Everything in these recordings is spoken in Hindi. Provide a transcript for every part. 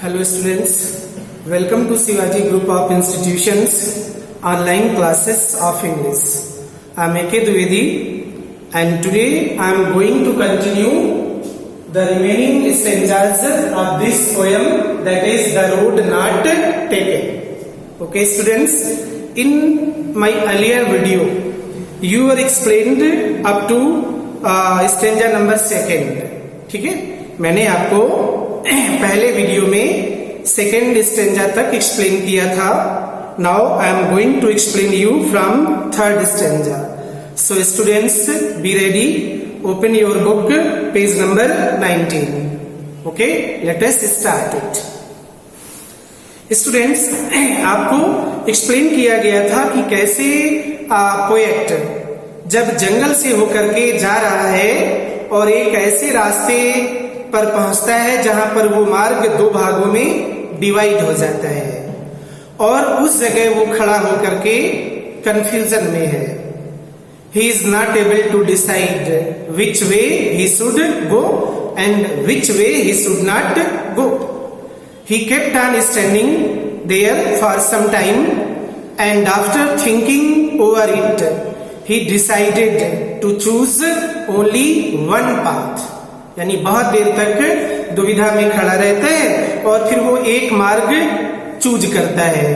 Hello students, welcome to Shivaji Group of Institutions online classes of English. I am A.K. Dwivedi and today I am going to continue the remaining stanzas of this poem, that is the road not taken. Okay students, in my earlier video you were explained up to stanza number 2. ठीक है, मैंने आपको पहले वीडियो में सेकेंड स्टेंजा तक एक्सप्लेन किया था. Now I am going to explain you from third stanza. So students be ready, open your book, page number 19. Okay, let us start it. Students, आपको एक्सप्लेन किया गया था कि कैसे पोएट जब जंगल से होकर के जा रहा है और एक ऐसे रास्ते पर पहुंचता है जहां पर वो मार्ग दो भागों में डिवाइड हो जाता है और उस जगह वो खड़ा होकर के कंफ्यूजन में है. He is not able to decide which way he should go and which way he should not go. He kept on standing there for some time and after thinking over it he decided to choose only one path. यानी बहुत देर तक दुविधा में खड़ा रहता है और फिर वो एक मार्ग चूज करता है.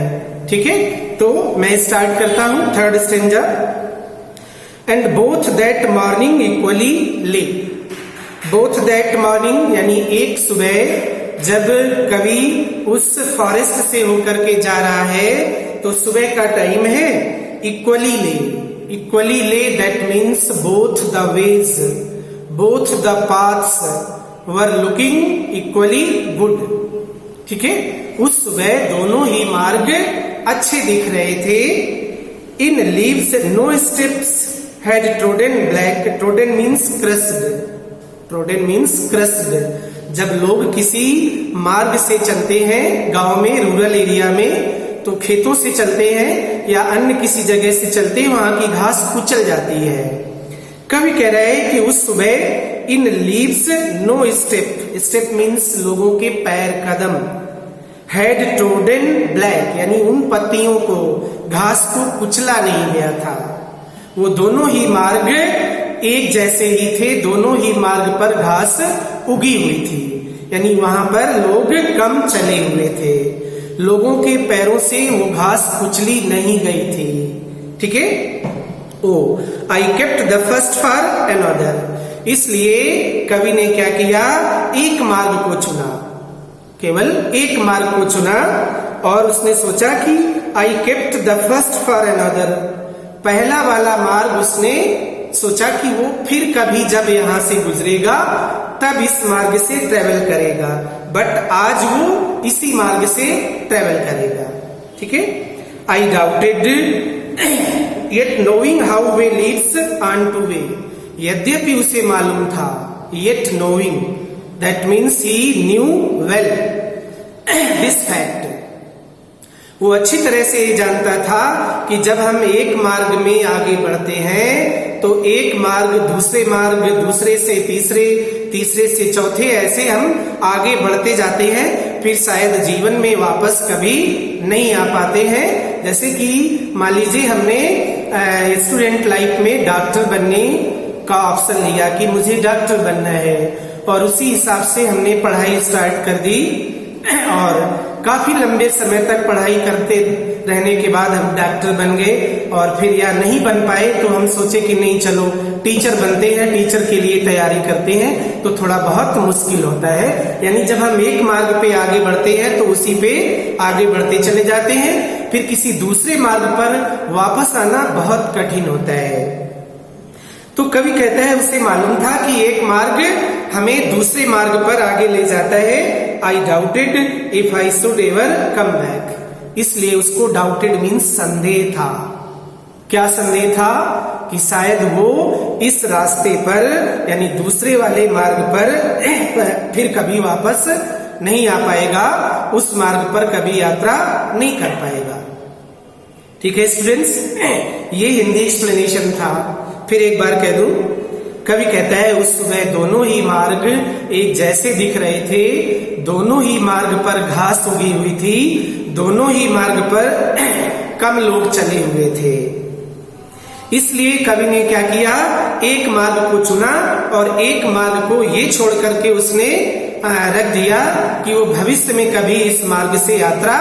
ठीक है, तो मैं स्टार्ट करता हूं third stanza. And both that morning equally ले. बोथ दैट मॉर्निंग यानी एक सुबह जब कवि उस फॉरेस्ट से होकर के जा रहा है तो सुबह का टाइम है. इक्वली ले, equally lay, that means both the ways, both the paths were looking equally good. ठीक है, उस सुबह दोनों ही मार्ग अच्छे दिख रहे थे. In leaves no steps had trodden black. Trodden means crushed. Trodden means crushed. जब लोग किसी मार्ग से चलते हैं गांव में, रूरल एरिया में, तो खेतों से चलते हैं या अन्य किसी जगह से चलते हैं, वहां की घास कुचल जाती है. कवि कह रहा है कि उस सुबह in leaves no step. Step means लोगों के पैर, कदम. हैड ट्रोडन ब्लैक यानी उन पत्तियों को, घास को कुचला नहीं गया था. वो दोनों ही मार्ग एक जैसे ही थे, दोनों ही मार्ग पर घास उगी हुई थी. यानी वहां पर लोग कम चले हुए थे, लोगों के पैरों से वो घास कुचली नहीं गई थी. ठीक है. Oh I kept the first for another. इसलिए कवि ने क्या किया, एक मार्ग को चुना, केवल एक मार्ग को चुना और उसने सोचा कि आई kept the first for another. पहला वाला मार्ग उसने सोचा कि वो फिर कभी जब यहां से गुजरेगा तब इस मार्ग से ट्रेवल करेगा, बट आज वो इसी मार्ग से ट्रेवल करेगा. ठीक है. आई doubted yet knowing how way Leeds on two way. यद्यपि उसे मालूम था, yet knowing that means he new well this fact. वो अच्छी तरह से जानता था कि जब हम एक मार्ग में आगे बढ़ते हैं तो एक मार्ग दूसरे मार्ग, दूसरे से तीसरे, तीसरे से चौथे, ऐसे हम आगे बढ़ते जाते हैं. फिर शायद जीवन में वापस कभी नहीं आ पाते हैं. जैसे कि मान लीजिए हमने स्टूडेंट लाइफ में डॉक्टर बनने का ऑप्शन लिया कि मुझे डॉक्टर बनना है और उसी हिसाब से हमने पढ़ाई स्टार्ट कर दी और काफी लंबे समय तक पढ़ाई करते रहने के बाद हम डॉक्टर बन गए और फिर या नहीं बन पाए तो हम सोचे कि नहीं चलो टीचर बनते हैं, टीचर के लिए तैयारी करते हैं, तो थोड़ा बहुत मुश्किल होता है. यानी जब हम एक मार्ग पे आगे बढ़ते हैं तो उसी पे आगे बढ़ते चले जाते हैं, फिर किसी दूसरे मार्ग पर वापस आना बहुत कठिन होता है. तो कवि कहता है उसे मालूम था कि एक मार्ग हमें दूसरे मार्ग पर आगे ले जाता है. आई doubted if I should ever come back. इसलिए उसको डाउटेड मीन्स संदेह था. क्या संदेह था? कि शायद वो इस रास्ते पर यानी दूसरे वाले मार्ग पर फिर कभी वापस नहीं आ पाएगा, उस मार्ग पर कभी यात्रा नहीं कर पाएगा. ठीक है स्टूडेंट्स, ये हिंदी एक्सप्लेनेशन था. फिर एक बार कह दूं, कवि कहता है उस सुबह दोनों ही मार्ग एक जैसे दिख रहे थे, दोनों ही मार्ग पर घास उगी हुई थी, दोनों ही मार्ग पर कम लोग चले हुए थे। इसलिए कवि ने क्या किया, एक मार्ग को चुना और एक मार्ग को ये छोड़ करके उसने रख दिया कि वो भविष्य में कभी इस मार्ग से यात्रा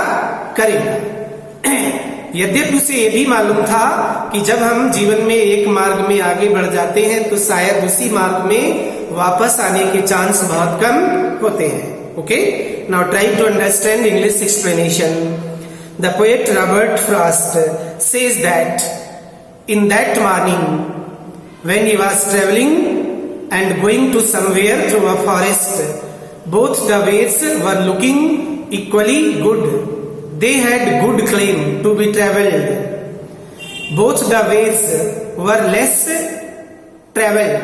करेगा। यद्यपि उसे ये भी मालूम था कि जब हम जीवन में एक मार्ग में आगे बढ़ जाते हैं तो शायद उसी मार्ग में वापस आने के चांस बहुत कम होते हैं। Okay, now try to understand English explanation. The poet Robert Frost says that in that morning when he was traveling and going to somewhere through a forest, both the ways were looking equally good. They had good claim to be traveled. Both the ways were less traveled.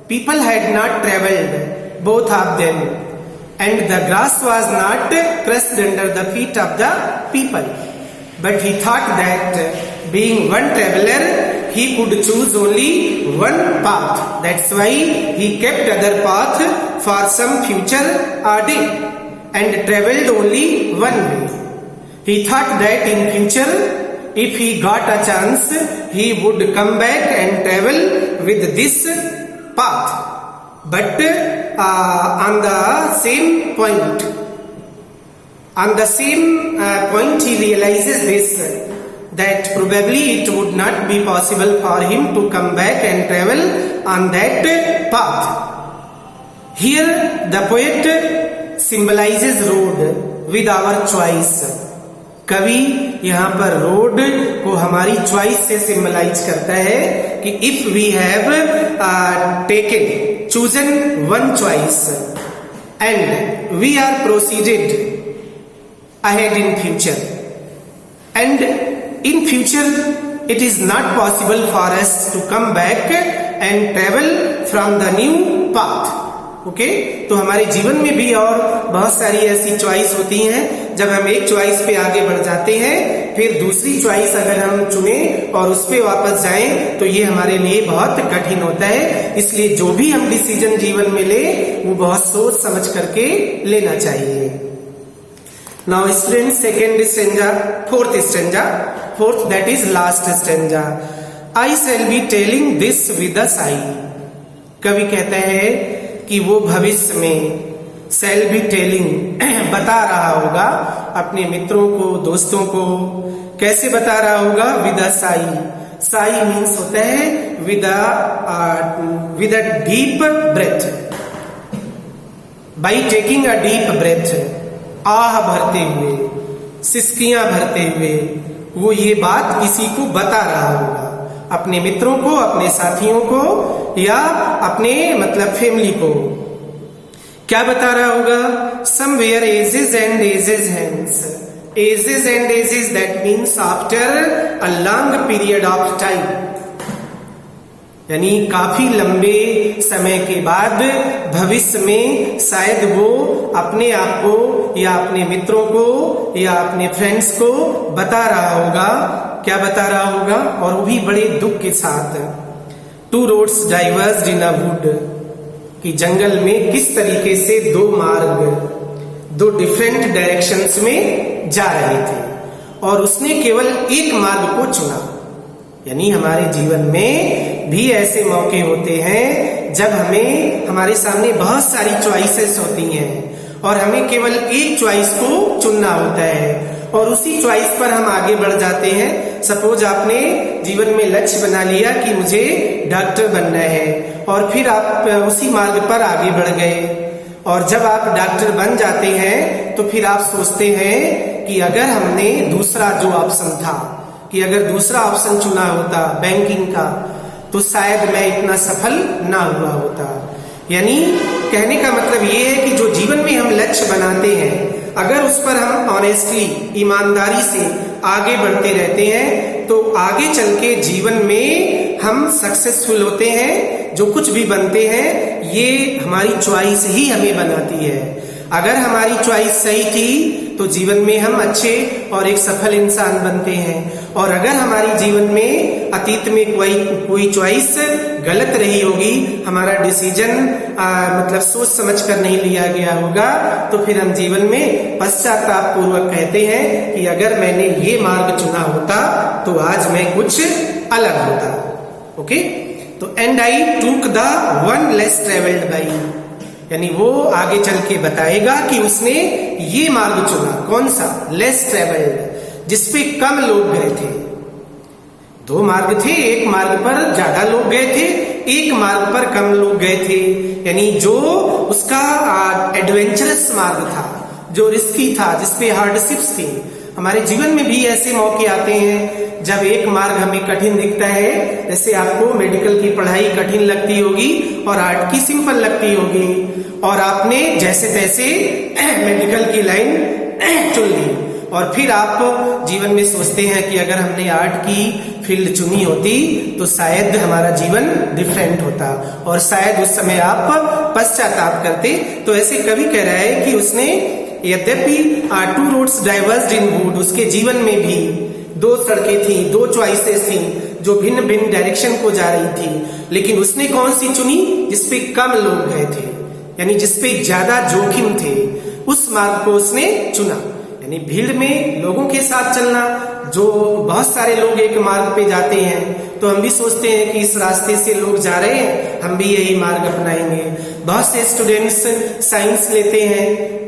People had not traveled, both of them, and the grass was not crushed under the feet of the people. But he thought that being one traveler, he could choose only one path. That's why he kept other path for some future day and traveled only one way. He thought that in future, if he got a chance, he would come back and travel with this path. But on the same point, he realizes this, that probably it would not be possible for him to come back and travel on that path. Here the poet symbolizes road with our choice. कवि यहाँ पर रोड को हमारी चॉइस से सिंबलाइज करता है कि if we have taken chosen one choice and we are proceeded ahead in future, and in future it is not possible for us to come back and travel from the new path. Okay, तो हमारे जीवन में भी और बहुत सारी ऐसी चॉइस होती हैं। जब हम एक चॉइस पे आगे बढ़ जाते हैं, फिर दूसरी चॉइस अगर हम चुने और उस पे वापस जाएं तो ये हमारे लिए बहुत कठिन होता है। इसलिए जो भी हम डिसीजन जीवन में ले वो बहुत सोच समझ करके लेना चाहिए। Now students, second stanza, fourth that is last stanza. I shall be telling this with a sigh. कवि कहता है कि वो भविष्य में shall be telling बता रहा होगा अपने मित्रों को, दोस्तों को। कैसे बता रहा होगा? with a sigh. sigh means होता है with a deep breath. By taking a deep breath, आह भरते हुए, सिसकियां भरते हुए वो ये बात किसी को बता रहा होगा, अपने मित्रों को, अपने साथियों को या अपने मतलब फैमिली को। क्या बता रहा होगा? Somewhere ages and ages hence. Ages and ages that means after a long period of time, यानी काफी लंबे समय के बाद भविष्य में शायद वो अपने आप को या अपने मित्रों को या अपने फ्रेंड्स को बता रहा होगा। क्या बता रहा होगा? और वो भी बड़े दुख के साथ। Two roads diverged in a wood, कि जंगल में किस तरीके से दो मार्ग, दो डिफरेंट डायरेक्शंस में जा रहे थे और उसने केवल एक मार्ग को चुना। यानी हमारे जीवन में भी ऐसे मौके होते हैं जब हमारे सामने बहुत सारी चॉइसेस होती हैं और हमें केवल एक चॉइस को चुनना होता है और उसी चॉइस पर हम आगे बढ़ जाते हैं। सपोज आपने जीवन में लक्ष्य बना लिया कि मुझे डॉक्टर बनना है और फिर आप उसी मार्ग पर आगे बढ़ गए और जब आप डॉक्टर बन जाते हैं तो फिर आप सोचते हैं कि अगर हमने दूसरा जो ऑप्शन था, कि अगर दूसरा ऑप्शन चुना होता बैंकिंग का तो शायद मैं इतना सफल ना हुआ होता। यानी कहने का मतलब ये है कि जो जीवन में हम लक्ष्य बनाते हैं, अगर उस पर हम ऑनेस्टली, ईमानदारी से आगे बढ़ते रहते हैं तो आगे चल के जीवन में हम सक्सेसफुल होते हैं। जो कुछ भी बनते हैं ये हमारी चॉइस ही हमें बनाती है। अगर हमारी चॉइस सही थी तो जीवन में हम अच्छे और एक सफल इंसान बनते हैं, और अगर हमारी जीवन में अतीत में कोई चॉइस गलत रही होगी, हमारा डिसीजन मतलब सोच समझ कर नहीं लिया गया होगा, तो फिर हम जीवन में पश्चाताप पूर्वक कहते हैं कि अगर मैंने ये मार्ग चुना होता तो आज मैं कुछ अलग होता। ओके, तो and I took the one less travelled by, यानी वो आगे चल के बताएगा कि उसने ये मार्ग चुना, कौन सा, लेस ट्रेवल्ड, जिसपे कम लोग गए थे। दो मार्ग थे, एक मार्ग पर ज्यादा लोग गए थे, एक मार्ग पर कम लोग गए थे, यानी जो उसका एडवेंचरस मार्ग था, जो रिस्की था, जिसपे हार्डशिप्स थी। हमारे जीवन में भी ऐसे मौके आते हैं जब एक मार्ग हमें कठिन दिखता है, जैसे आपको मेडिकल की पढ़ाई कठिन लगती होगी और आर्ट की सिंपल लगती होगी, और आपने जैसे तैसे मेडिकल की लाइन चुन ली, और फिर आप जीवन में सोचते हैं कि अगर हमने आर्ट की फील्ड चुनी होती तो शायद हमारा जीवन डिफरेंट होता, और शायद उस समय आप पश्चाताप करते। तो ऐसे कवि कह रहा है कि उसने यद्यपि two roads diverged in wood, उसके जीवन में भी दो सड़कें थी, दो चॉइसेस थी जो भिन्न भिन्न डायरेक्शन को जा रही थी, लेकिन उसने कौन सी चुनी, जिसपे कम लोग गए थे, यानी जिसपे ज्यादा जोखिम थे, उस मार्ग को उसने चुना। यानी भीड़ में लोगों के साथ चलना, जो बहुत सारे लोग एक मार्ग पे जाते हैं तो हम भी सोचते हैं कि इस रास्ते से लोग जा रहे हैं, हम भी यही मार्ग अपनाएंगे। बहुत से स्टूडेंट्स साइंस लेते हैं,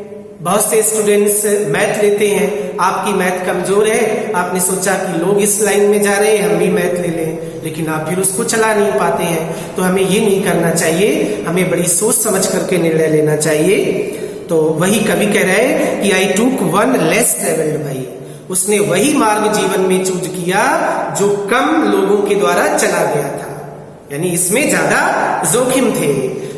बहुत से स्टूडेंट्स मैथ लेते हैं, आपकी मैथ कमजोर है, आपने सोचा कि लोग इस लाइन में जा रहे हैं, हम भी मैथ ले लें, लेकिन आप फिर उसको चला नहीं पाते हैं। तो हमें ये नहीं करना चाहिए, हमें बड़ी सोच समझ करके निर्णय लेना चाहिए। तो वही कवि कह रहे हैं कि आई टूक वन लेस ट्रेवल्ड बाई, उसने वही मार्ग जीवन में चूज किया जो कम लोगों के द्वारा चला गया था, यानी इसमें ज्यादा जोखिम थे।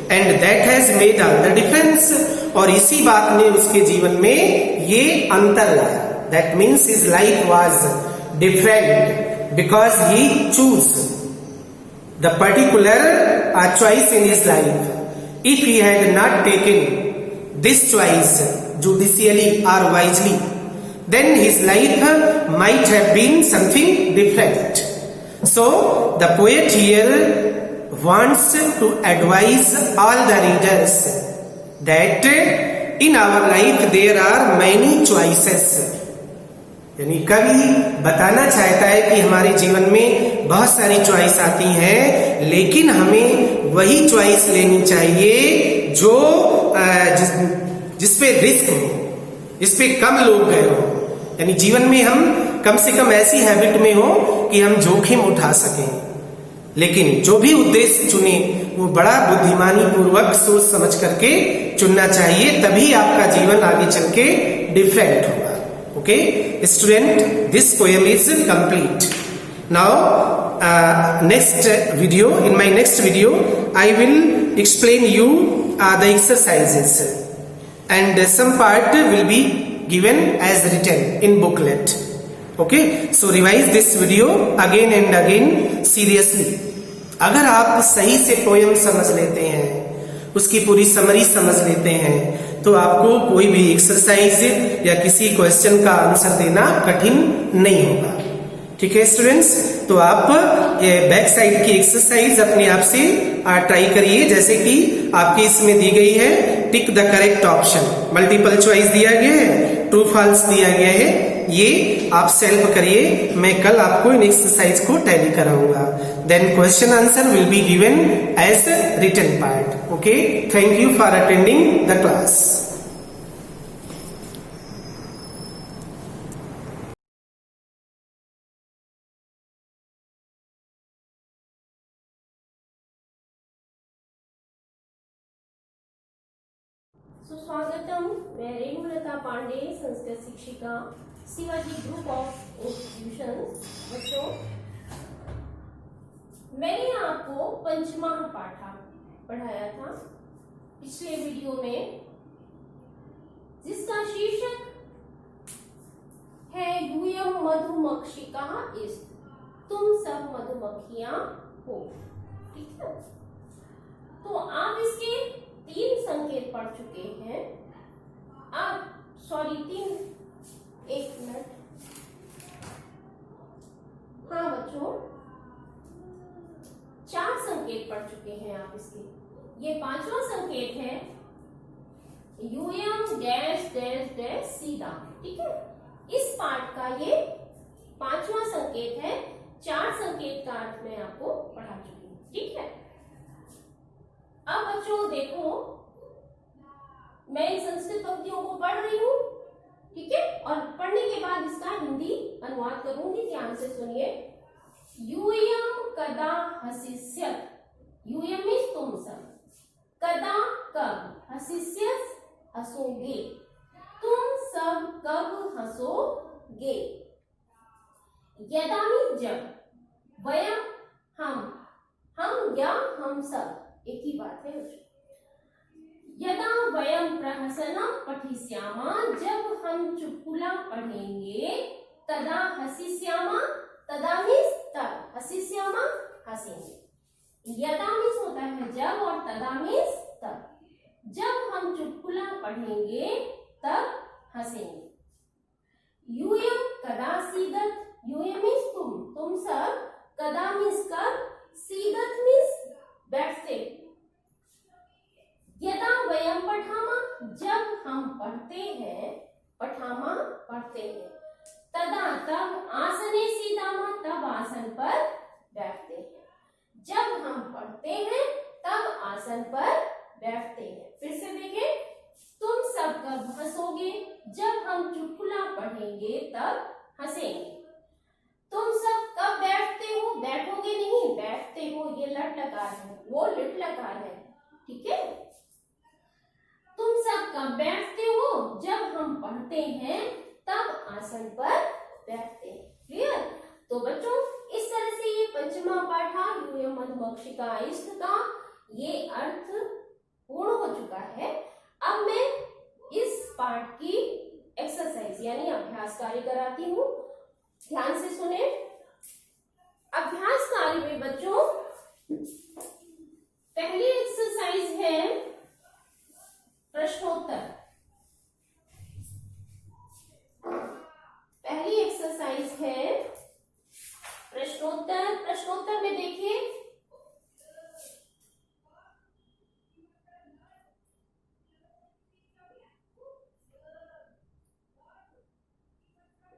And that has made all the difference, और इसी बात ने उसके जीवन में ये अंतर लाया। That means his life was different because he choose the particular choice in his life. If he had not taken this choice judicially or wisely, then his life might have been something different. So the poet here wants to advise all the readers that in our life there are many choices. यानी कवि बताना चाहता है कि हमारे जीवन में बहुत सारी चॉइस आती हैं, लेकिन हमें वही चॉइस लेनी चाहिए जो जिसपे रिस्क हो, जिसपे कम लोग गए हो, यानी जीवन में हम कम से कम ऐसी हैबिट में हो कि हम जोखिम उठा सकें। लेकिन जो भी उद्देश्य चुने वो बड़ा बुद्धिमानी पूर्वक सोच समझ करके चुनना चाहिए, तभी आपका जीवन आगे चल के डिफरेंट होगा। Okay student, this poem is complete. Now next video, in my next video I will explain you the exercises, and some part will be given as written in booklet. Okay, so revise this video again and again seriously. अगर आप सही से पोएम समझ लेते हैं, उसकी पूरी समरी समझ लेते हैं, तो आपको कोई भी एक्सरसाइज या किसी क्वेश्चन का आंसर देना कठिन नहीं होगा। ठीक है स्टूडेंट्स, तो आप बैक साइड की एक्सरसाइज अपने आप से ट्राई करिए, जैसे कि आपकी इसमें दी गई है, tick the correct option, multiple choice दिया गया है, ट्रू फॉल्स दिया गया है, ये आप सेल्फ करिए। मैं कल आपको इन एक्सरसाइज को टैली कराऊंगा। Then question answer will be given as written part. Okay, thank you for attending the class. सुस्वागतम। मैं रेणुलता पांडे, संस्कृत शिक्षिका, शिवाजी ग्रुप ऑफ इंस्टीट्यूशन। बच्चों, मैंने आपको पंचमाह पाठा पढ़ाया था पिछले वीडियो में, जिसका शीर्षक है यूयम मधुमक्षिका इस, तुम सब मधुमक्खियां हो। ठीक है, तो आप इसके 3 संकेत पढ़ चुके हैं। सॉरी 3, एक मिनट। हाँ बच्चों, 4 संकेत पढ़ चुके हैं आप इसके। ये 5वां संकेत है यूएम डैश डैश डैश सीधा। ठीक है, इस पाठ का ये 5वां संकेत है। 4 संकेत का अर्थ मैं आपको पढ़ा चुकी हूँ। ठीक है, अब बच्चों देखो, मैं इन संस्कृत पंक्तियों को पढ़ रही हूँ। ठीक है, और पढ़ने के बाद इसका हिंदी अनुवाद करूंगी, ध्यान से सुनिए। यूयम कदा हसिष्यत, यूयम मीन्स तुम सब, कदा कब, हसिष्यत हंसोगे, तुम सब कब हंसोगे, यदा मीन्स जब, वयम हम या हम सब एक ही बात है। यदा वयम प्रहसनम पठिष्यामा, जब हम चुटकुला पढ़ेंगे, तदा हसिष्यामा, तदा मीन्स तब, हसिष्यामा हंसेंगे, यदा मीन्स होता है जब और तदा मीन्स तब, जब हम चुटकुला पढ़ेंगे तब हंसेंगे। यूयम कदा सीदत, यूयम मीन्स तुम सब, कदा मीन्स कब, सीदत मीन्स बैठते, यदा वयम पठामा, जब हम पढ़ते हैं, पठामा पढ़ते हैं, तदा तब, आसने सीधामा, तब आसन पर बैठते हैं, जब हम पढ़ते हैं तब आसन पर बैठते हैं। फिर से देखें, तुम सब कब हंसोगे, जब हम चुटकुला पढ़ेंगे तब हंसेंगे, तुम सब कब बैठते हो, बैठोगे नहीं, बैठते हो, ये लट लकार है, वो लिट लकार है। ठीक है, तुम सब कब बैठते हो, जब हम पढ़ते हैं तब आसन पर बैठते हैं। क्लियर? तो बच्चों, इस तरह से ये पंचमा पाठा यूयम मधुमक्षिका इष्ट का ये अर्थ पूर्ण हो चुका है। अब मैं इस पाठ की एक्सरसाइज यानी अभ्यास कार्य कराती हूँ, ध्यान से सुने। अभ्यास कार्य में बच्चों पहली एक्सरसाइज है प्रश्नोत्तर। पहली एक्सरसाइज है प्रश्नोत्तर। प्रश्नोत्तर में देखिए,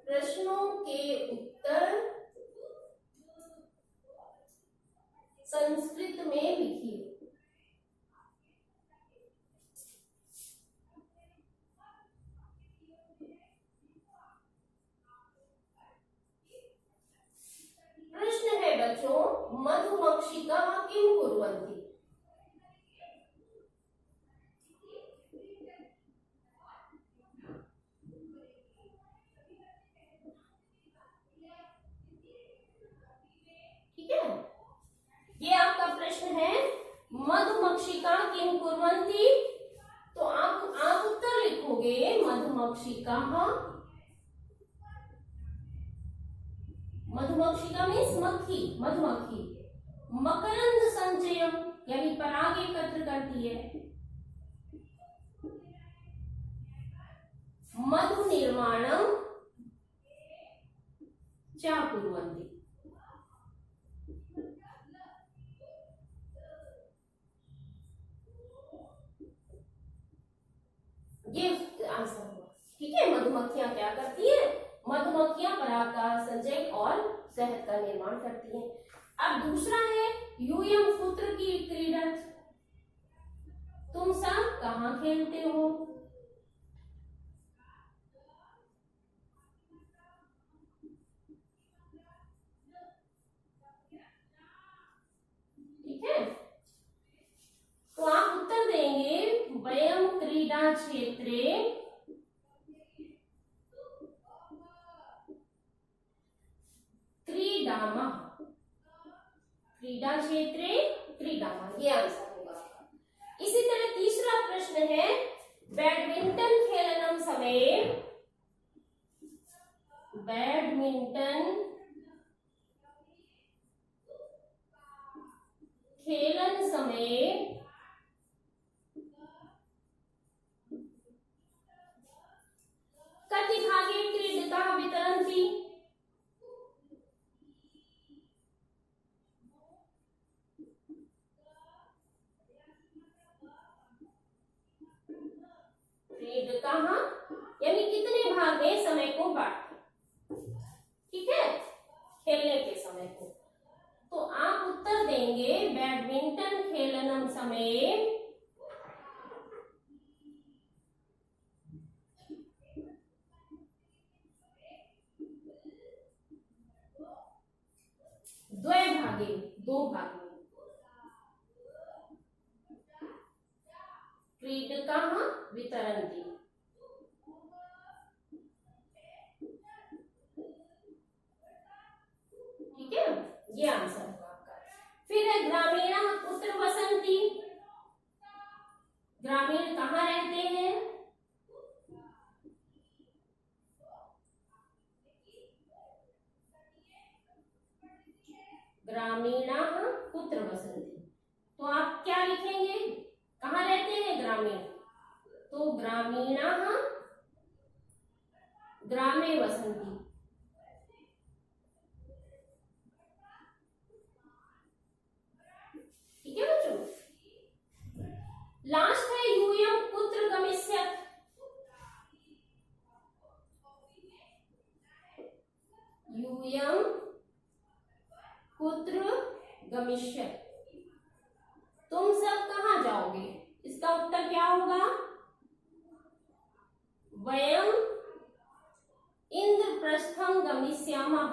प्रश्नों के उत्तर संस्कृत में लिखिए। प्रश्न है बच्चों, मधुमक्षिका किम कुर्वन्ति। ठीक है, ये आपका प्रश्न है, मधुमक्षिका किम कुर्वन्ति। तो आप उत्तर लिखोगे मधुमक्षिका, मधुमक्षिका मीन्स मक्खी, मधुमक्खी, मकरंद संचयम यानी पराग एकत्र करती है, मधु निर्माणम चा कुर्वन्ति। ये आंसर हुआ। ठीक है, मधुमक्खियां क्या करती हैं, मधुमक्खियां पराग का संचय और शहद का निर्माण करती हैं। अब दूसरा है यूयम पुत्र की क्रीड़ा, तुम सब कहाँ खेलते हो। ठीक है, तो आप उत्तर देंगे वयम क्रीडा क्षेत्रे क्रीडामः, क्रीडा क्षेत्रे क्रीडामः, ये आंसर होगा। इसी तरह तीसरा प्रश्न है बैडमिंटन खेलनम समये, बैडमिंटन खेलन समय खेलनं समये द्वे भागे, दो भाग में क्रीडकाः वितरन्ति। ठीक है, ये आंसर होगा आपका। फिर है ग्रामीणाः कुत्र वसन्ति। ग्रामीण कहाँ रहते हैं? ग्रामीणाः कुत्र वसन्ति, तो आप क्या लिखेंगे? कहाँ रहते हैं ग्रामीण? तो ग्रामीणाः ग्रामे वसन्ति। ठीक है बच्चों। लास्ट है यूयं कुत्र गमिष्यत्। यूयं कुत्र गमिष्यत्, तुम सब कहाँ जाओगे? इसका उत्तर क्या होगा? वयं इंद्रप्रस्थं गमिष्यामः।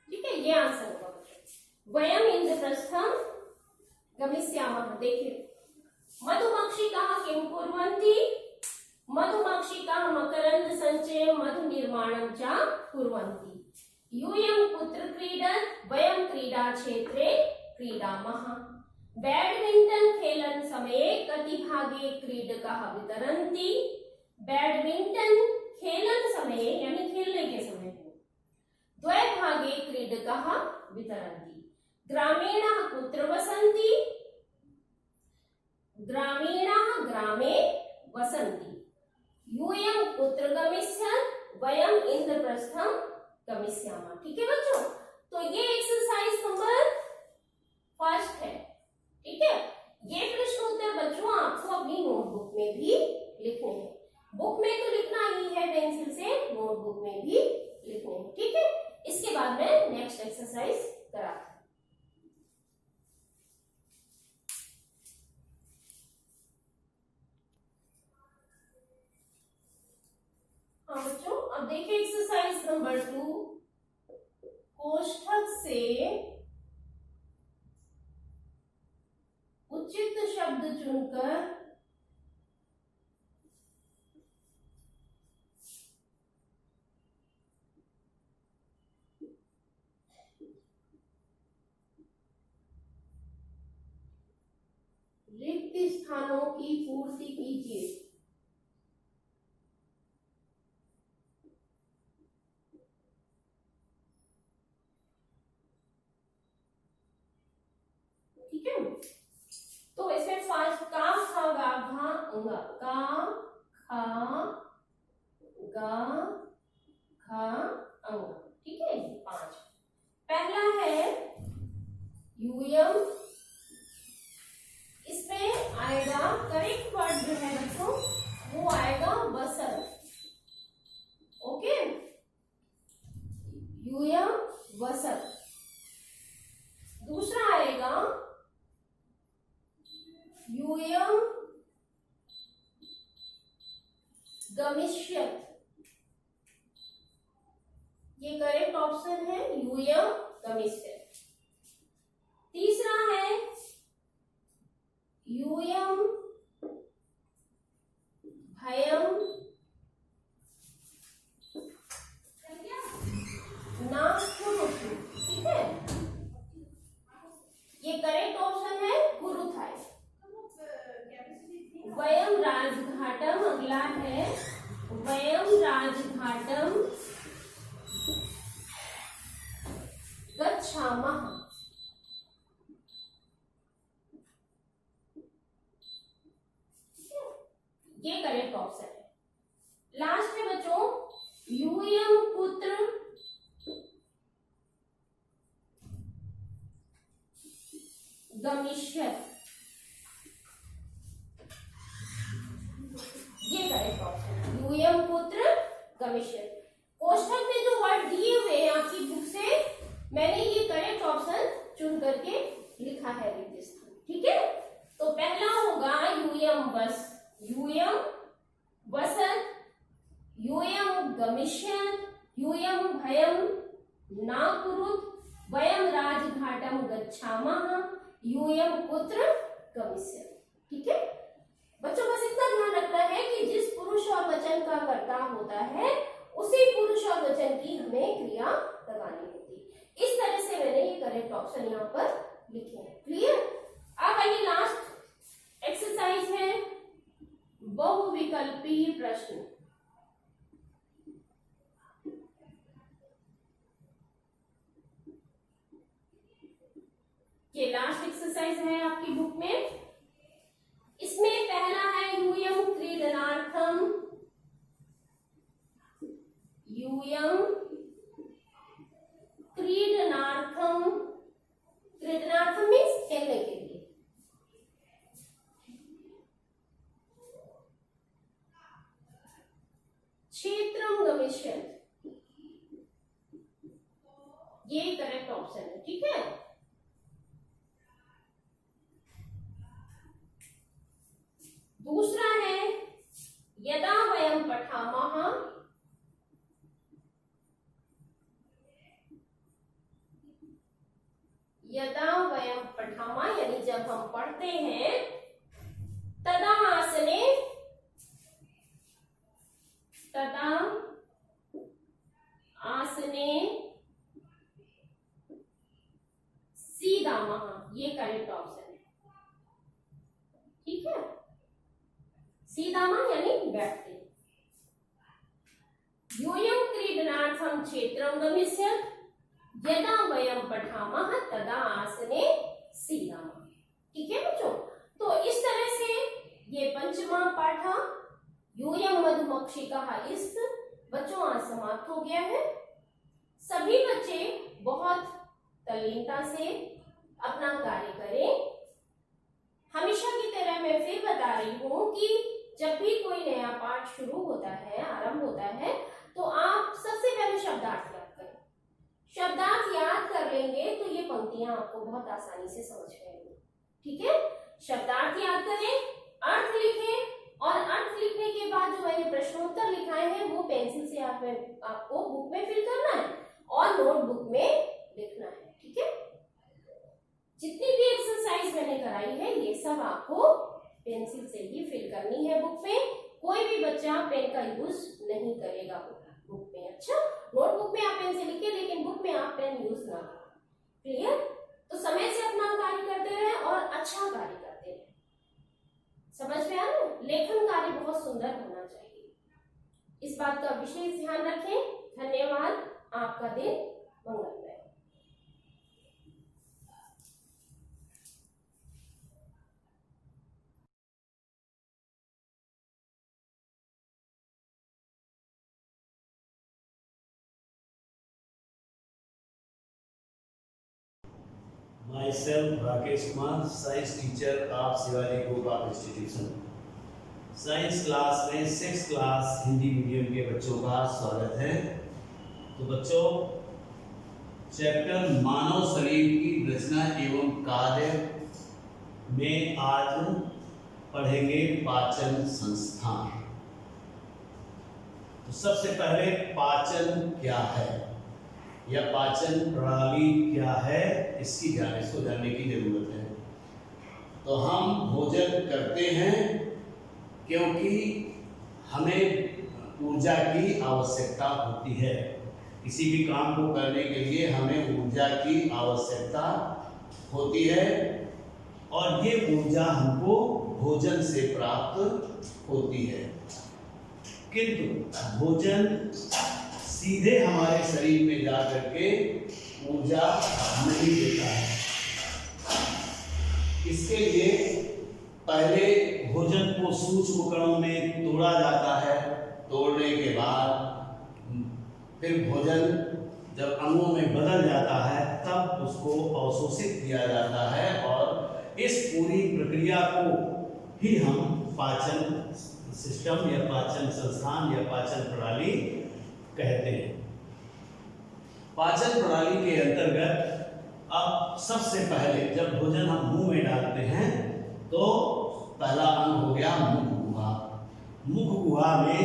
ठीक है, ये आंसर होगा। वयं इंद्रप्रस्थं गमिष्यामः। देखिए, मधुमक्षिकाः किं कुर्वन्ति? मधुमक्षिकाः मकरन्दसञ्चयं मधुनिर्माणं च कुर्वन्ति। यूयं कुत्र क्रीडत्? वयं क्रीडाक्षेत्रे क्रीडामः। बैडमिंटन खेलन समये कति भागे क्रीडकाः वितरन्ति? बैडमिंटन खेलन समये यानी खेलने के समय द्वे भागे क्रीडकाः वितरन्ति। ग्रामीणाः कुत्र वसन्ति? ग्रामीणाः ग्रामे वसन्ति। यूयं कुत्र गमिष्यत्? वयं इंद्रप्रस्थं गमिष्यामः। ठीक है बच्चों, तो ये एक्सरसाइज नंबर फर्स्ट है। ठीक है, ये प्रश्न उत्तर बच्चों आपको अपनी नोटबुक में भी लिखने हैं। बुक में तो लिखना ही है पेंसिल से, नोटबुक में भी लिखने हैं। ठीक है, इसके बाद मैं नेक्स्ट एक्सरसाइज कराती हूँ। हाँ बच्चों, अब देखिए एक्सरसाइज नंबर 2। कोष्ठक से उचित शब्द चुनकर रिक्त स्थानों की पूर्ति कीजिए। ठीक है, तो इसमें फर्स्ट का खा गा घा अंगा, का खा गा घा अंगा। ठीक है, 5। पहला है यूयम, इसमें आएगा करेक्ट वर्ड जो है बच्चों वो आएगा वसन। ओके, यूयम वसन। दूसरा आएगा यूयम गमिष्यत्, ये करेक्ट ऑप्शन है, यूयम गमिष्यत्। तीसरा है यूयम भयम ना कुरुतु। ठीक है, ये करेक्ट ऑप्शन है, कुरुथाय। वयम राजघाटम, अगला है वयम राजघाटम गच्छामः। ये करेक्ट ऑप्शन है। लास्ट में बच्चों यूयम पुत्र गमिष्यत्, ये करेक्ट ऑप्शन है। कमीशन। कोष्ठक में जो वर्ड दिए हुए हैं आपकी बुक से, मैंने ये करेक्ट ऑप्शन चुन करके लिखा है रिक्त स्थान। ठीक है, तो पहला होगा यूयम बस, यूयम वसत, यूयम गमिष्यन्, यूयम भयम न कुरुत, वयम राजघाटम गच्छामः, यूयम कुत्र गमिष्यन्। ठीक है बच्चों, बस इतना ध्यान रखना है कि जिस पुरुष और वचन का कर्ता होता है उसी पुरुष और वचन की हमें क्रिया लगानी होती है। इस तरह से मैंने ये करेक्ट ऑप्शन यहाँ पर लिखे हैं। क्लियर? अब आइए लास्ट एक्सरसाइज है बहुविकल्पी प्रश्न। ये लास्ट एक्सरसाइज है आपकी बुक में। इसमें पहला है यूयम क्रीडनार्थम, यूयम क्रीडनार्थम, क्रीडनार्थम मीन्स खेलने के लिए। क्षेत्रम गमिष्यन्, ये करेक्ट ऑप्शन है। ठीक है, दूसरा है यदा वयम पठामः, यदा वयम पठामः यानी जब हम पढ़ते हैं, तदा आसने, तदा आसने सीदामः, ये करेक्ट ऑप्शन है। ठीक है, सीदामा यानी बैठते। यूयम क्रीडनार्थम क्षेत्रम गमिष्यत्, यदा वयम पठामः तदा आसने सीदामः। ठीक है बच्चों, तो इस तरह से ये पंचमा पाठ यूयम मधुमक्षिकाः इस्त बच्चों आज समाप्त हो गया है। सभी बच्चे बहुत तल्लीनता से अपना कार्य करें। हमेशा की तरह मैं फिर बता रही हूँ कि जब भी कोई नया पाठ शुरू होता है, आरंभ होता है, तो आप सबसे पहले शब्दार्थ याद करें। शब्दार्थ याद कर लेंगे तो ये पंक्तियां आपको बहुत आसानी से समझ में आएंगी। ठीक है, शब्दार्थ याद करें, अर्थ लिखें, और अर्थ लिखने के बाद जो मैंने प्रश्नोत्तर लिखाए हैं वो पेंसिल से आपको बुक में फिल करना है और नोटबुक में लिखना है। ठीक है, जितनी भी एक्सरसाइज मैंने कराई है ये सब आपको पेंसिल से ही फिल करनी है बुक में। कोई भी बच्चा पेन का यूज नहीं करेगा बुक में। अच्छा, नोटबुक में आप पेन से लिखे, लेकिन बुक में आप पेन यूज ना करें। क्लियर? तो समय से अपना कार्य करते रहे और अच्छा कार्य करते रहे। समझ में आ रहा है? लेखन कार्य बहुत सुंदर होना चाहिए, इस बात का विशेष ध्यान रखें। धन्यवाद, आपका दिन मंगलमय। Myself Rakesh Kumar, science teacher of Shivaji group of institution. Science class में 6th क्लास हिंदी मीडियम के बच्चों का स्वागत है। तो बच्चों, चैप्टर मानव शरीर की रचना एवं कार्य में आज पढ़ेंगे पाचन संस्थान। तो सबसे पहले पाचन क्या है या पाचन प्रणाली क्या है, इसको जानने की जरूरत है। तो हम भोजन करते हैं क्योंकि हमें ऊर्जा की आवश्यकता होती है। किसी भी काम को करने के लिए हमें ऊर्जा की आवश्यकता होती है और ये ऊर्जा हमको भोजन से प्राप्त होती है। किंतु भोजन सीधे हमारे शरीर में जा करके ऊर्जा नहीं देता है। इसके लिए पहले भोजन को सूक्ष्म कणों में तोड़ा जाता है। तोड़ने के बाद फिर भोजन जब अंगों में बदल जाता है तब उसको अवशोषित किया जाता है और इस पूरी प्रक्रिया को ही हम पाचन सिस्टम या पाचन संस्थान या पाचन प्रणाली कहते हैं। पाचन प्रणाली के अंतर्गत अब सबसे पहले जब भोजन हम मुंह में डालते हैं तो पहला अंग हो गया मुख गुहा। मुख गुहा में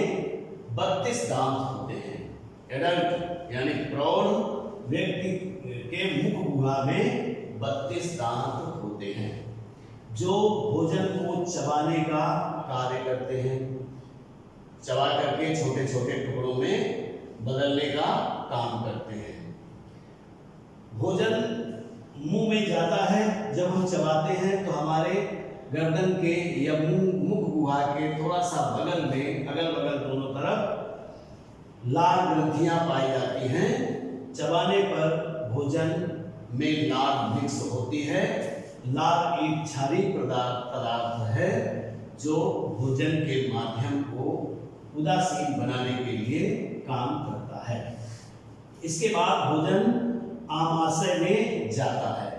32 दांत होते हैं। एडल्ट यानी प्रौढ़ व्यक्ति के मुख गुहा में 32 दांत होते हैं जो भोजन को चबाने का कार्य करते हैं। चबा करके छोटे छोटे टुकड़ों में बदलने का काम करते हैं। भोजन मुंह में जाता है, जब हम चबाते हैं तो हमारे गर्दन के या मुख गुहा के थोड़ा सा बगल में, अगल बगल दोनों तरफ लाल ग्रंथियां पाई जाती हैं। चबाने पर भोजन में लाल मिक्स होती है। लाल एक क्षारीय पदार्थ है जो भोजन के माध्यम को उदासीन बनाने के लिए काम करता है। इसके बाद भोजन आमाशय में जाता है।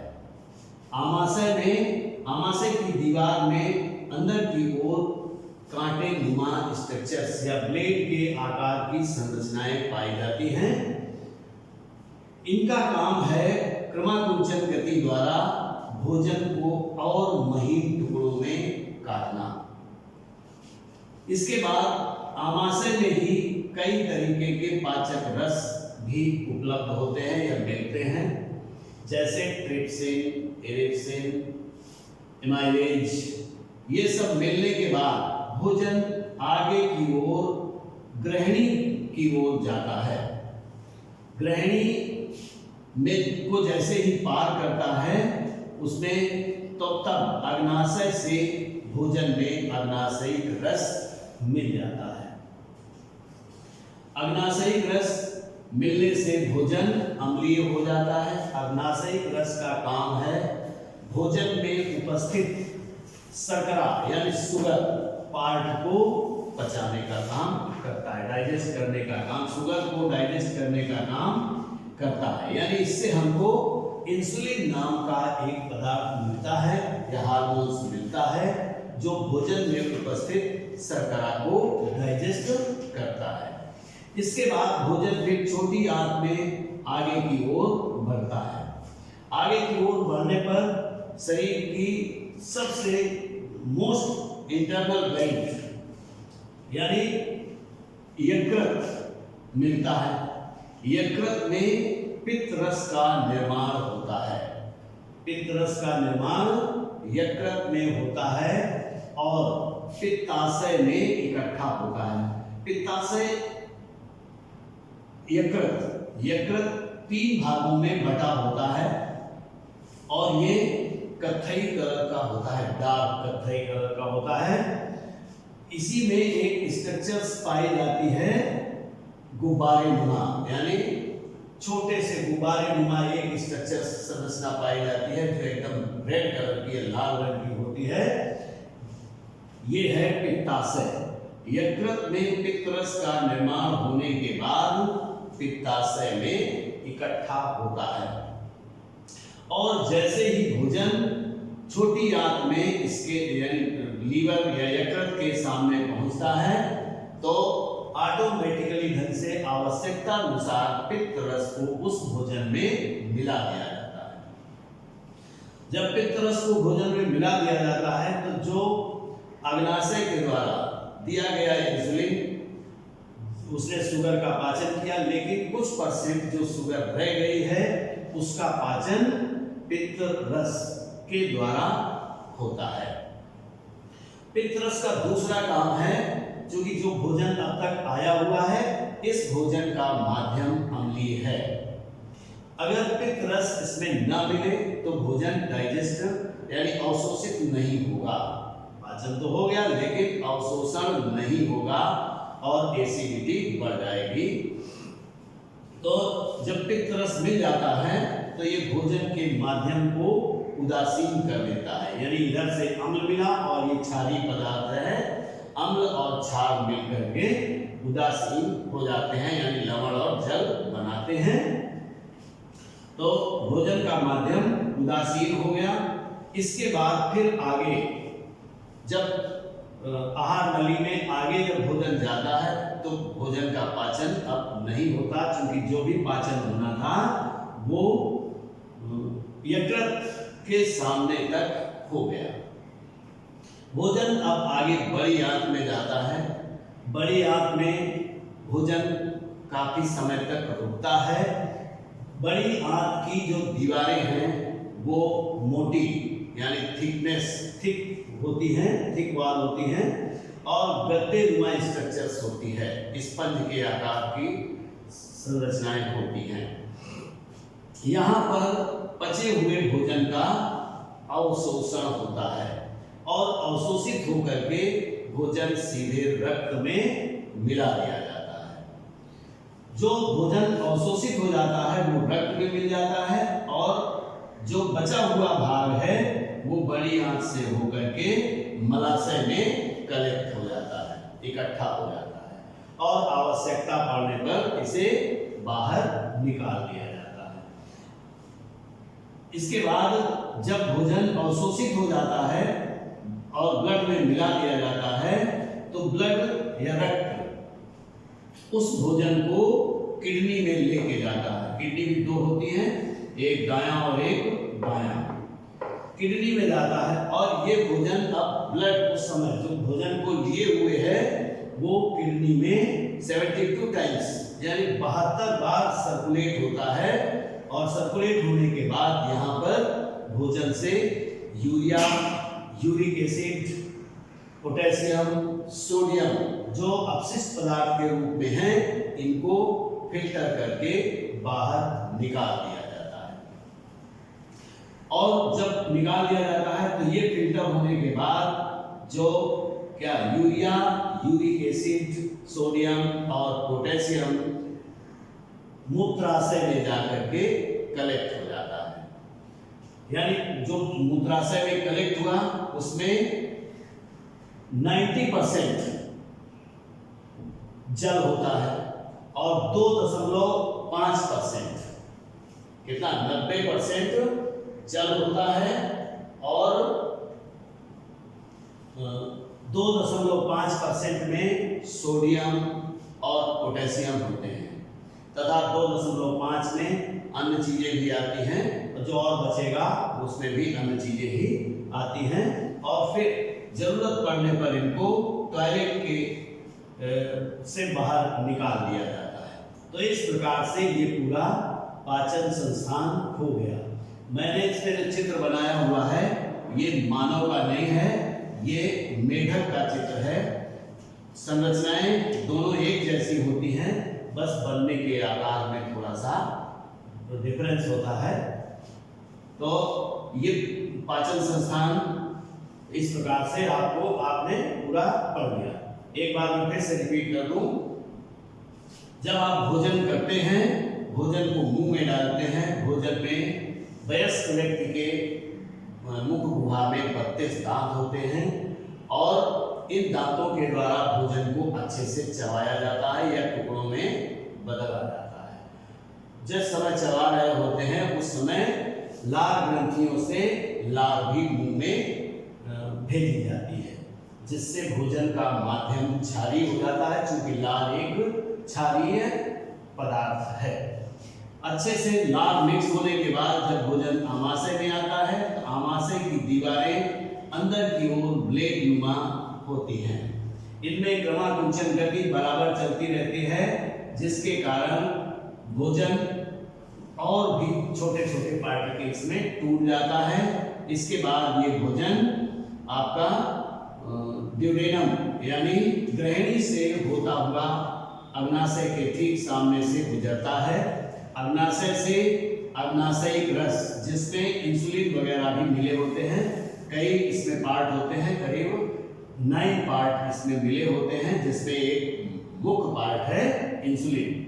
आमाशय की दीवार में अंदर की ओर कांटे नुमा स्ट्रक्चर्स या ब्लेड के आकार की संरचनाएं पाई जाती हैं। इनका काम है क्रमाकुंचन गति द्वारा भोजन को और महीन टुकड़ों में काटना। इसके बाद आमाशय में ही कई तरीके के पाचक रस भी उपलब्ध होते हैं या मिलते हैं, जैसे ट्रिप्सिन, एरिप्सिन, एमाइलेज। ये सब मिलने के बाद भोजन आगे की ओर ग्रहणी की ओर जाता है। ग्रहणी में को जैसे ही पार करता है उसमें तो तब अग्नाशय से भोजन में अग्नाशयिक रस मिल जाता है। अग्नाशयिक रस मिलने से भोजन अम्लीय हो जाता है। अग्नाशयिक रस का काम है भोजन में उपस्थित शर्करा यानी शुगर पार्ट को पचाने का काम करता है, डाइजेस्ट करने का काम, शुगर को डाइजेस्ट करने का काम करता है। यानी इससे हमको इंसुलिन नाम का एक पदार्थ मिलता है या हार्मोन्स मिलता है जो भोजन में उपस्थित शर्करा को डाइजेस्ट करता है। इसके बाद भोजन फिर छोटी आंत में आगे की ओर बढ़ता है। आगे की ओर बढ़ने पर शरीर की सबसे मोस्ट इंटरनल ग्लैंड यानी यकृत मिलता है। यकृत में पित्त रस का निर्माण होता है। पित्त रस का निर्माण यकृत में होता है और पित्ताशय में इकट्ठा होता है। पित्ताशय यकृत 3 भागों में बटा होता है और ये कत्थई कलर का होता है, डार्क कत्थई कलर का होता है। इसी में एक स्ट्रक्चर्स पाई जाती है गुब्बारे नुमा, यानी छोटे से गुब्बारे नुमा एक स्ट्रक्चर संरचना पाई जाती है जो एकदम रेड कलर की, लाल रंग की होती है। ये है पित्ताशय। यकृत में पित्त रस का निर्माण होने के बाद पित्ताशय में इकट्ठा होता है और जैसे ही भोजन छोटी आंत में इसके यानी लीवर या यकृत के सामने पहुंचता है तो ऑटोमेटिकली ढंग से आवश्यकता अनुसार पित्त रस को उस भोजन में मिला दिया जाता है। जब पित्त रस को भोजन में मिला दिया जाता है तो जो अग्नाशय के द्वारा दिया गया इंसुलिन उसने शुगर का पाचन किया, लेकिन कुछ % जो शुगर रह गई है उसका पाचन पित्त रस के द्वारा होता है। पित्त रस का दूसरा काम है, क्योंकि जो भोजन अब तक आया हुआ है इस भोजन का माध्यम अम्लीय है। अगर पित्त रस इसमें न मिले तो भोजन डाइजेस्ट यानी अवशोषित नहीं होगा। पाचन तो हो गया लेकिन अवशोषण नहीं होगा और एसिडिटी बढ़ जाएगी। तो जब पित्त रस मिल जाता है तो ये भोजन के माध्यम को उदासीन कर देता है, यानी इधर से अम्ल मिला और ये क्षारीय पदार्थ है, अम्ल और क्षार मिलकर के उदासीन हो जाते हैं, यानी लवण और जल बनाते हैं। तो भोजन का माध्यम उदासीन हो गया। इसके बाद फिर आगे जब आहार नली में आगे जब भोजन जाता है तो भोजन का पाचन अब नहीं होता, क्योंकि जो भी पाचन होना था वो यकृत के सामने तक हो गया। भोजन अब आगे बड़ी आंत में जाता है। बड़ी आंत में भोजन काफी समय तक रुकता है। बड़ी आंत की जो दीवारें हैं वो मोटी यानी थिक होती हैं, थिक वॉल होती हैं और गद्दे नुमा स्ट्रक्चर्स होती है, स्पंज के आकार की संरचनाएं होती हैं। यहाँ पर पचे हुए भोजन का अवशोषण होता है और अवशोषित होकर के भोजन सीधे रक्त में मिला दिया जाता है। जो भोजन अवशोषित हो जाता है वो रक्त में मिल जाता है और जो बचा हुआ भाग है वो बड़ी आंत से होकर के मलाशय में कलेक्ट हो जाता है, इकट्ठा हो जाता है और आवश्यकता पड़ने पर इसे बाहर निकाल दिया जाता है। इसके बाद जब भोजन अवशोषित हो जाता है और ब्लड में मिला दिया जाता है तो ब्लड या रक्त उस भोजन को किडनी में लेके जाता है। किडनी भी दो होती हैं, एक दायां और एक बायां। किडनी में जाता है और ये भोजन अब ब्लड उस समय जो भोजन को लिए हुए है वो किडनी में 72 टाइम्स यानी 72 बार सर्कुलेट होता है और सर्कुलेट होने के बाद यहाँ पर भोजन से urea, uric acid, potassium, sodium जो अपशिष्ट पदार्थ के रूप में हैं इनको फिल्टर करके बाहर निकाल दिया जाता है। और जब निकाल दिया जाता है तो ये फिल्टर होने के बाद जो क्या यूरिया, यूरिक एसिड, सोडियम और पोटेशियम मूत्राशय में जाकर के कलेक्ट हो जाता है। यानी जो मूत्राशय में कलेक्ट हुआ उसमें 90% जल होता है और 2.5% कितना 90% जल होता है और 2.5% में सोडियम और पोटेशियम होते हैं तथा 2.5 में अन्य चीजें भी आती हैं और जो और बचेगा उसमें भी अन्य चीजें ही आती हैं और फिर जरूरत पड़ने पर इनको टॉयलेट के से बाहर निकाल दिया जाता है। तो इस प्रकार से ये पूरा पाचन संस्थान हो गया। मैंने इसमें जो चित्र बनाया हुआ है ये मानव का नहीं है, ये मेढक का चित्र है। संरचनाएं दोनों एक जैसी होती हैं, बस बनने के आकार में थोड़ा सा डिफरेंस होता है। तो ये पाचन संस्थान इस प्रकार से आपने पूरा पढ़ लिया। एक बार मैं फिर से रिपीट कर दूं। जब आप भोजन करते हैं, भोजन को मुंह में डालते हैं, भोजन में वयस्क व्यक्ति के मुख गुहा में 32 दांत होते हैं और इन दांतों के द्वारा भोजन को अच्छे से चबाया जाता है या टुकड़ों में बदला जाता है। जिस समय चबा रहे होते हैं उस समय लार ग्रंथियों से लार भी मुंह में भेजी जाती है, जिससे भोजन का माध्यम क्षारीय हो जाता है, क्योंकि लार एक क्षारीय पदार्थ है। अच्छे से लार मिक्स होने के बाद जब भोजन आमाशय में आता है तो आमाशय की दीवारें अंदर की ओर ब्लेड नुमा होती हैं। इनमें क्रमाकुंचन गति बराबर चलती रहती है, जिसके कारण भोजन और भी छोटे छोटे पार्टिकल्स में टूट जाता है। इसके बाद ये भोजन आपका ड्यूडेनम यानी ग्रहणी से होता हुआ अग्नाशय के ठीक सामने से गुजरता है। अग्नाशय से अग्नाशयिक रस जिसमें इंसुलिन वगैरह भी मिले होते हैं, कई इसमें पार्ट होते हैं, करीब 9 पार्ट इसमें मिले होते हैं, जिसमें एक मुख्य पार्ट है इंसुलिन।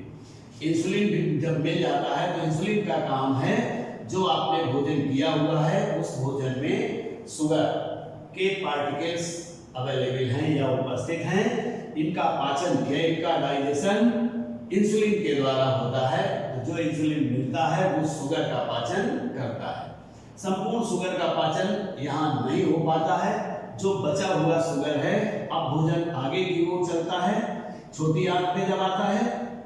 इंसुलिन भी जब मिल जाता है तो इंसुलिन का काम है जो आपने भोजन किया हुआ है उस भोजन में शुगर के पार्टिकल्स अवेलेबल हैं या उपस्थित हैं, इनका पाचन या इनका डाइजेशन इंसुलिन के द्वारा होता है। तो जो इंसुलिन मिलता है वो शुगर का पाचन करता है। संपूर्ण शुगर का पाचन यहाँ नहीं हो पाता है, जो बचा हुआ शुगर है अब भोजन आगे की ओर चलता है। छोटी आंत में जब आता है,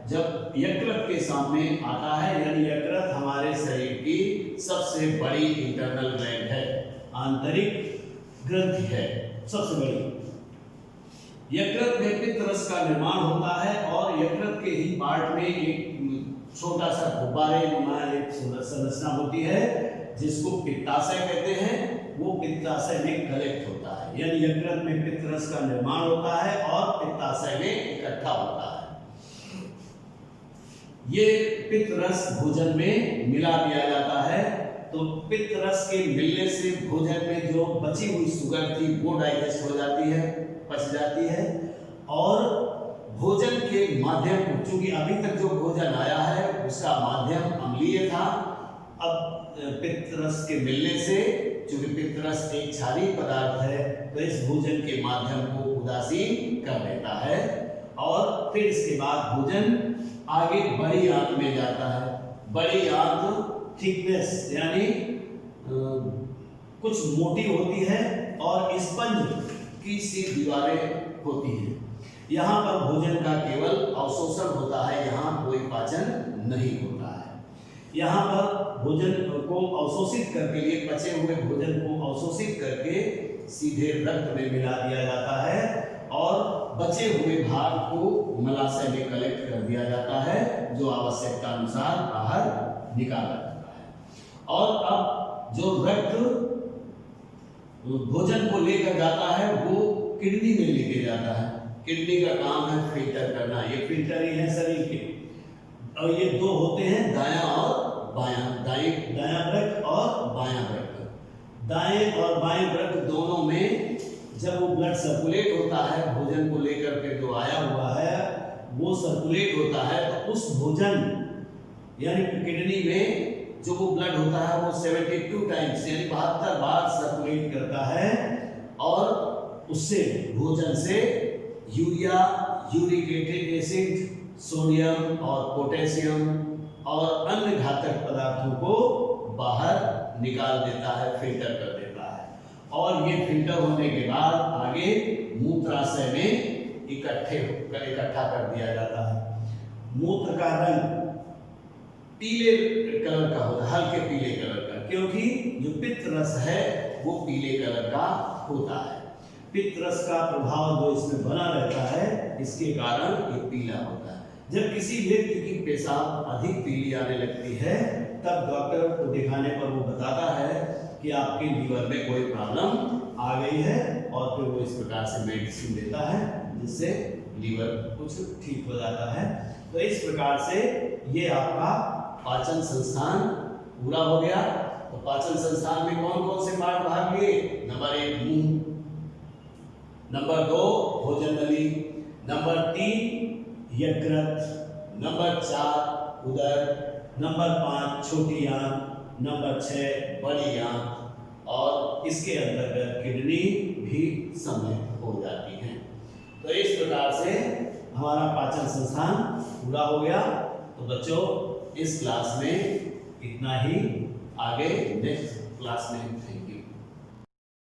जब यकृत के सामने आता है, यानी यकृत हमारे शरीर की सबसे बड़ी इंटरनल ग्लैंड है, आंतरिक ग्रंथि है सबसे बड़ी। यकृत में पित्त रस का निर्माण होता है और यकृत के ही पार्ट में एक छोटा सा गुब्बारे नुमा एक संरचना होती है जिसको पित्ताशय कहते हैं। वो पित्ताशय में कलेक्ट होता है, यानी यकृत में पित्त रस का निर्माण होता है और पित्ताशय में इकट्ठा होता है। ये पित्त रस भोजन में मिला दिया जाता है, तो पित्त रस के मिलने से भोजन में जो बची हुई शुगर थी वो डाइजेस्ट हो जाती है, पच जाती है। और भोजन के माध्यम, चूंकि अभी तक जो भोजन आया है उसका माध्यम अम्लीय था, अब पित्त रस के मिलने से, चूंकि पित्त रस एक क्षारीय पदार्थ है, तो इस भोजन के माध्यम को उदासीन कर देता है और फिर इसके बाद भोजन आगे बड़ी आंत में जाता है। बड़ी आंत थिकनेस यानी कुछ मोटी होती है और स्पंज की सी दीवारें होती हैं। यहाँ पर भोजन का केवल अवशोषण होता है, यहाँ कोई पाचन नहीं होता है। यहाँ पर भोजन को अवशोषित करके लिए पचे हुए भोजन को अवशोषित करके सीधे रक्त में मिला दिया जाता है और बचे हुए भाग को मलाशय में कलेक्ट कर दिया जाता है, जो आवश्यकता अनुसार बाहर निकाला जाता है। और अब जो रक्त भोजन को लेकर जाता है वो किडनी में लेके जाता है। किडनी का काम है फिल्टर करना, ये फिल्टर ही है शरीर के। और ये दो होते हैं, दायां और बायां, दायां वृक्क और बायां वृक्क। दाएं और बाएं वृक्क दोनों में जब वो ब्लड सर्कुलेट होता है, भोजन को लेकर के जो आया हुआ है वो सर्कुलेट होता है, तो उस भोजन यानी किडनी में जो वो ब्लड होता है वो 72 टाइम्स यानी 72 बार सर्कुलेट करता है और उससे भोजन से यूरिया, यूरिक एसिड, सोडियम और पोटेशियम और अन्य घातक पदार्थों को बाहर निकाल देता है, फिल्टर कर देता है। और ये फिल्टर होने के बाद आगे मूत्राशय में इकट्ठा कर दिया जाता है। मूत्र का रंग पीले कलर का होता है, हल्के पीले कलर का, क्योंकि जो पित्त रस है वो पीले कलर का होता है। पित्त रस का प्रभाव जो इसमें बना रहता है, इसके कारण ये पीला होता है। जब किसी व्यक्ति की पेशाब अधिक पीली आने लगती है तब डॉक्टर को दिखाने पर वो बताता है कि आपके लीवर में कोई प्रॉब्लम आ गई है और फिर वो इस प्रकार से मेडिसिन देता है जिससे लीवर कुछ ठीक हो जाता है। तो इस प्रकार से ये आपका पाचन संस्थान पूरा हो गया। तो पाचन संस्थान में कौन कौन से पार्ट भाग लिए? नंबर 1 मुंह, नंबर 2 भोजन नली, नंबर 3 यकृत, नंबर 4 उदर, नंबर 5 छोटी आंत, नंबर 6 बड़ी आंत और इसके अंतर्गत किडनी भी सम्मिलित हो जाती है। तो इस प्रकार से हमारा पाचन संस्थान पूरा हो गया। तो बच्चों इस क्लास में इतना ही, आगे नेक्स्ट क्लास में थैंक यू।